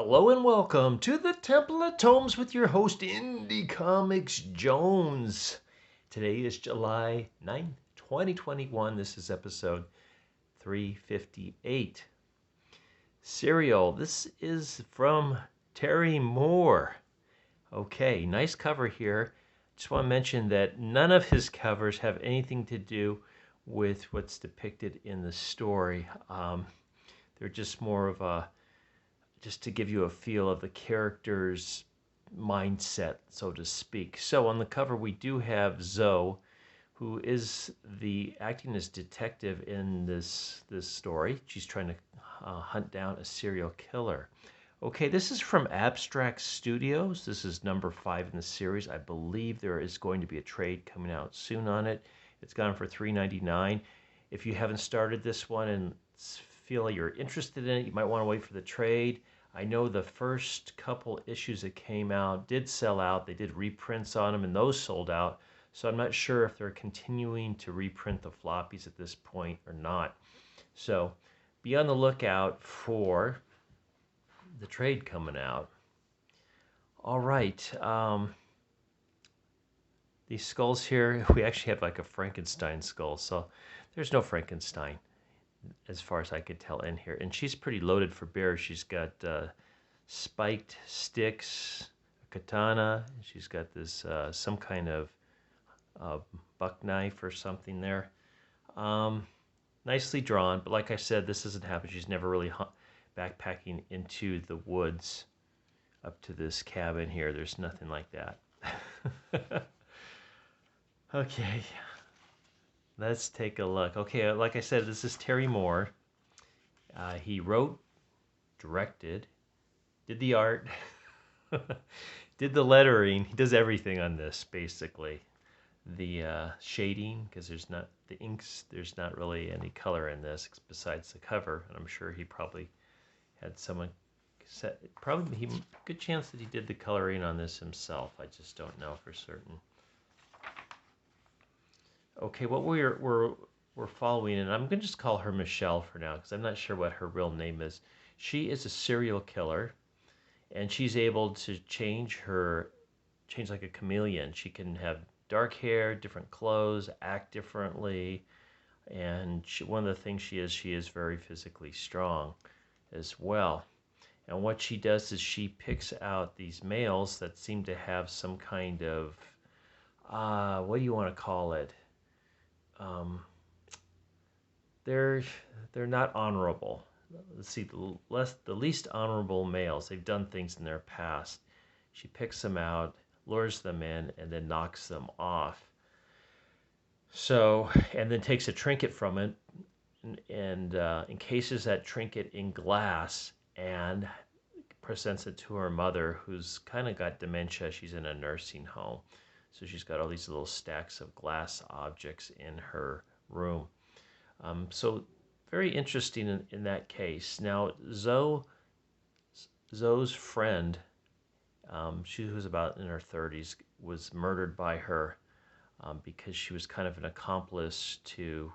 Hello and welcome to the Temple of Tomes with your host, Indie Comics Jones. Today is July 9th, 2021. This is episode 358. Serial. This is from Terry Moore. Okay, nice cover here. Just want to mention that none of his covers have anything to do with what's depicted in the story. They're just more of a just to give you a feel of the character's mindset, so to speak. So on the cover, we do have Zoe, who is the acting as detective in this story. She's trying to hunt down a serial killer. Okay, this is from Abstract Studios. This is number 5 in the series. I believe there is going to be a trade coming out soon on it. It's gone for $3.99. If you haven't started this one and feel like you're interested in it, you might want to wait for the trade. I know the first couple issues that came out did sell out. They did reprints on them, and those sold out. So I'm not sure if they're continuing to reprint the floppies at this point or not. So be on the lookout for the trade coming out. All right. These skulls here, we actually have like a Frankenstein skull. So there's no Frankenstein as far as I could tell in here. And she's pretty loaded for bear. She's got spiked sticks, a katana. She's got this some kind of buck knife or something there. Nicely drawn, but like I said, this doesn't happen. She's never really backpacking into the woods up to this cabin here. There's nothing like that. Okay, let's take a look. Okay, like I said, this is Terry Moore. He wrote, directed, did the art, did the lettering. He does everything on this, basically. The shading, because there's not the inks, there's not really any color in this besides the cover. And I'm sure he probably had someone set. Probably good chance that he did the coloring on this himself. I just don't know for certain. Okay, what we're following, and I'm going to just call her Michelle for now because I'm not sure what her real name is. She is a serial killer, and she's able to change like a chameleon. She can have dark hair, different clothes, act differently, and one of the things she is very physically strong as well. And what she does is she picks out these males that seem to have some kind of what do you want to call it? Um, they're not honorable. Let's see, the least honorable males. They've done things in their past. She picks them out, lures them in, and then knocks them off. So, and then takes a trinket from it and encases that trinket in glass and presents it to her mother, who's kind of got dementia. She's in a nursing home. So she's got all these little stacks of glass objects in her room. So very interesting in that case. Now, Zoe's friend, she was about in her 30s, was murdered by her because she was kind of an accomplice to,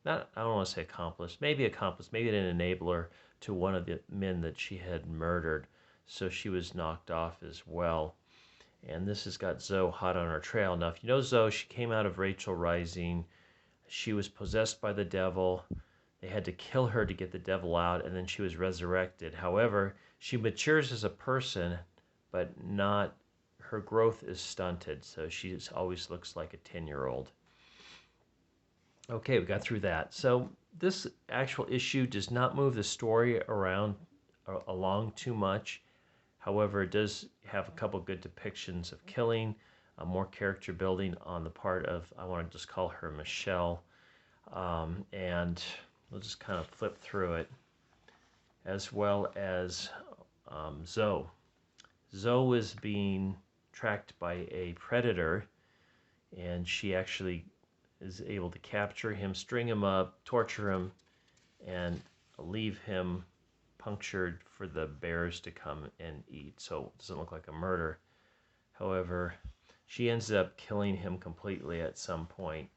not, I don't want to say accomplice, maybe an enabler to one of the men that she had murdered. So she was knocked off as well. And this has got Zoe hot on her trail. Now, if you know Zoe, she came out of Rachel Rising. She was possessed by the devil. They had to kill her to get the devil out, and then she was resurrected. However, she matures as a person, but not, her growth is stunted, so she always looks like a 10-year-old. Okay, we got through that. So this actual issue does not move the story along too much. However, it does have a couple good depictions of killing, more character building on the part of, I want to just call her Michelle, and we'll just kind of flip through it, as well as Zoe. Zoe is being tracked by a predator, and she actually is able to capture him, string him up, torture him, and leave him punctured for the bears to come and eat. So it doesn't look like a murder. However, she ends up killing him completely at some point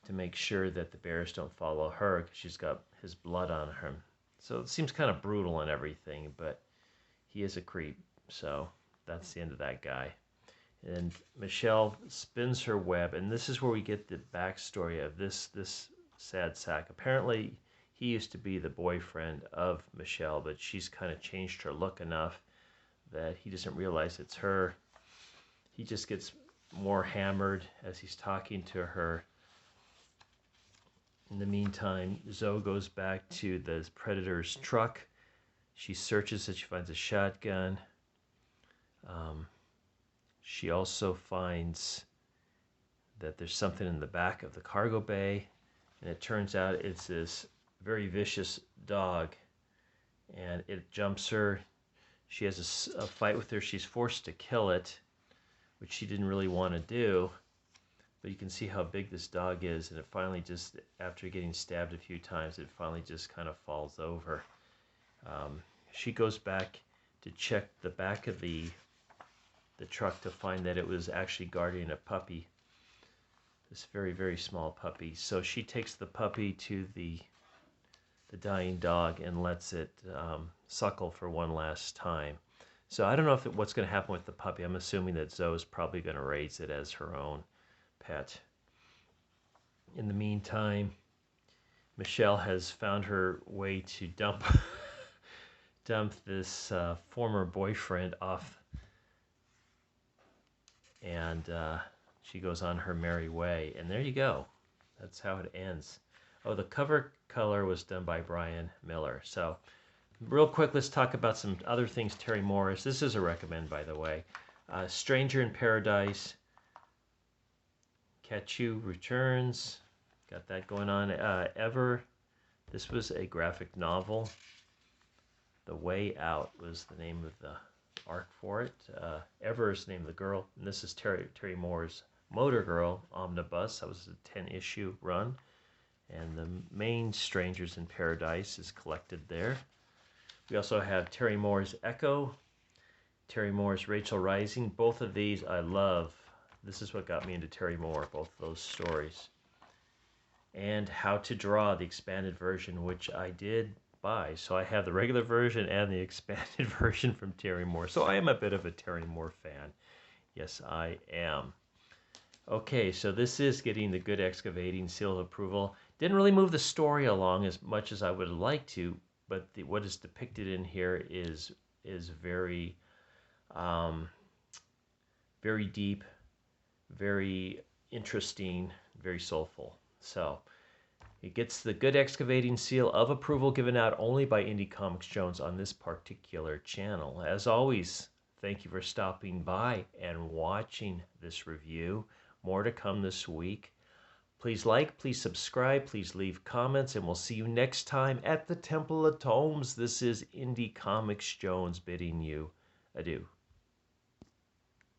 to make sure that the bears don't follow her because she's got his blood on her. So it seems kind of brutal and everything, but he is a creep. So that's the end of that guy. And Michelle spins her web, and this is where we get the backstory of this sad sack. Apparently, he used to be the boyfriend of Michelle, but she's kind of changed her look enough that he doesn't realize it's her. He just gets more hammered as he's talking to her. In the meantime, Zoe goes back to the Predator's truck. She searches it. She finds a shotgun. She also finds that there's something in the back of the cargo bay, and it turns out it's this very vicious dog, and it jumps her. She has a fight with her. She's forced to kill it, which she didn't really want to do, but you can see how big this dog is, and it finally just, after getting stabbed a few times, it finally just kind of falls over. She goes back to check the back of the truck to find that it was actually guarding a puppy, this very, very small puppy. So she takes the puppy to the dying dog and lets it suckle for one last time. So I don't know what's going to happen with the puppy. I'm assuming that Zoe's probably going to raise it as her own pet. In the meantime, Michelle has found her way to dump this former boyfriend off, and she goes on her merry way. And there you go. That's how it ends. Oh, the cover color was done by Brian Miller. So real quick, let's talk about some other things. Terry Morris. This is a recommend, by the way. Stranger in Paradise. Kachu Returns. Got that going on. Ever. This was a graphic novel. The Way Out was the name of the arc for it. Ever is the name of the girl. And this is Terry Moore's Motor Girl Omnibus. That was a 10-issue run. And the main Strangers in Paradise is collected there. We also have Terry Moore's Echo, Terry Moore's Rachel Rising. Both of these I love. This is what got me into Terry Moore, both of those stories. And How to Draw, the expanded version, which I did buy. So I have the regular version and the expanded version from Terry Moore. So I am a bit of a Terry Moore fan. Yes, I am. Okay, so this is getting the Good Excavating seal of approval. Didn't really move the story along as much as I would like to, but what is depicted in here is very, very deep, very interesting, very soulful. So it gets the Good Excavating seal of approval given out only by Indie Comics Jones on this particular channel. As always, thank you for stopping by and watching this review. More to come this week. Please like, please subscribe, please leave comments, and we'll see you next time at the Temple of Tomes. This is Indie Comics Jones bidding you adieu.